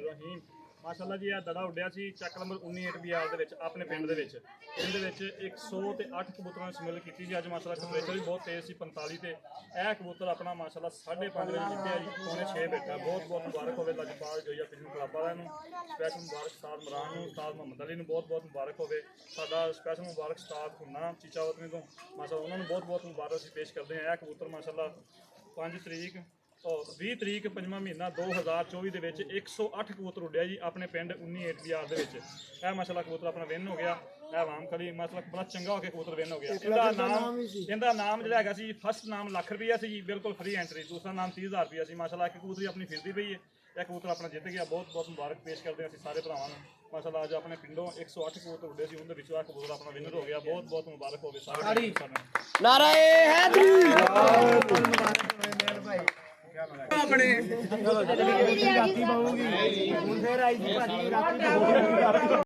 ਰਹੀਮ ਮਾਸ਼ਾਅੱਲਾ ਜੀ ਇਹ ਦੜਾ ਉੱਡਿਆ ਸੀ ਚੱਕ ਨੰਬਰ 19 8BR ਦੇ ਵਿੱਚ ਆਪਣੇ ਪਿੰਡ ਦੇ ਵਿੱਚ। ਇਹਦੇ ਵਿੱਚ 108 ਕਬੂਤਰਾਂ ਨੇ ਸਮਿਲ ਕੀਤੀ ਜੀ। ਅੱਜ ਮਾਸ਼ਾਅੱਲਾ ਟੈਂਪਰੇਚਰ ਵੀ ਬਹੁਤ ਤੇਜ਼ ਸੀ 45 ਤੇ। ਇਹ ਕਬੂਤਰ ਆਪਣਾ ਮਾਸ਼ਾਅੱਲਾ 5:30 ਵਜੇ ਜਿੱਤਿਆ ਜੀ, ਪੌਣੇ 6 ਬੈਠਾ। ਬਹੁਤ ਬਹੁਤ ਮੁਬਾਰਕ ਹੋਵੇ ਲਜਪਾਲ ਜੋਈਆ ਫਿਲਮ ਕਲੱਬ ਵਾਲਿਆਂ ਨੂੰ। ਸਪੈਸ਼ਲ ਮੁਬਾਰਕ ਉਸਤਾਦ ਇਮਰਾਨ ਨੂੰ, ਉਸਤਾਦ ਮੁਹੰਮਦ ਅਲੀ ਨੂੰ ਬਹੁਤ ਬਹੁਤ ਮੁਬਾਰਕ ਹੋਵੇ। ਸਾਡਾ ਸਪੈਸ਼ਲ ਮੁਬਾਰਕ ਉਸਤਾਦ ਹੁਨਾ ਚੀਚਾਵਤਨੀ ਤੋਂ ਮਾਸ਼ਾਅੱਲਾ ਉਹਨਾਂ ਨੂੰ ਬਹੁਤ ਬਹੁਤ ਮੁਬਾਰਕ ਅਸੀਂ ਪੇਸ਼ ਕਰਦੇ ਹਾਂ। ਇਹ ਕਬੂਤਰ ਮਾਸ਼ਾਅੱਲਾ 5 ਤਰੀਕ 20 ਤਰੀਕ 5ਵਾਂ ਮਹੀਨਾ 2024 ਦੇ ਵਿੱਚ 108 ਕਬੂਤਰ ਉੱਡਿਆ ਜੀ ਆਪਣੇ ਪਿੰਡ 19 8BR ਦੇ ਵਿੱਚ। ਇਹ ਮਾਸ਼ਾਅੱਲਾ ਕਬੂਤਰ ਆਪਣਾ ਵਿਨ ਹੋ ਗਿਆ। ਇਹ ਵਾਮ ਖਲੀ ਮਾਸ਼ਾਅੱਲਾ ਬੜਾ ਚੰਗਾ ਹੋ ਕੇ ਕਬੂਤਰ ਵਿਨ ਹੋ ਗਿਆ। ਇਹਦਾ ਨਾਮ ਜਿਹੜਾ ਹੈਗਾ ਸੀ ਫਸਟ ਨਾਮ ਲੱਖ ਰੁਪਈਆ ਸੀ ਜੀ, ਬਿਲਕੁਲ ਫ੍ਰੀ ਐਂਟਰੀ। ਦੂਸਰਾ ਨਾਮ 30,000 ਰੁਪਈਆ ਸੀ। ਮਾਸ਼ਾਅੱਲਾ ਇੱਕ ਕਬੂਤਰੀ ਆਪਣੀ ਫਿਰਦੀ ਪਈ ਹੈ। ਇਹ ਕਬੂਤਰ ਆਪਣਾ ਜਿੱਤ ਗਿਆ। ਬਹੁਤ ਬਹੁਤ ਮੁਬਾਰਕ ਪੇਸ਼ ਕਰਦੇ ਹਾਂ ਅਸੀਂ ਸਾਰੇ ਭਰਾਵਾਂ ਨੂੰ। ਮਾਸ਼ਾਅੱਲਾ ਅੱਜ ਆਪਣੇ ਪਿੰਡੋਂ 108 ਕਬੂਤਰ ਉੱਡੇ ਸੀ, ਉਹਦੇ ਵਿੱਚੋਂ ਇਹ ਕਬੂਤਰ ਆਪਣਾ ਵਿਨਰ ਹੋ ਗਿਆ। ਬਹੁਤ ਬਹੁਤ ਮੁਬਾਰਕ ਹੋਵੇ ਸਾਰੇ ਨਾਰੇ ਹੈਦਰੀ ਆਪਣੇ ਰਾਤੀ ਪਾਉਗੀ ਹੁਣ ਫੇਰ ਆਈ ਜੀ ਭਾਜੀ ਰਾਤੀ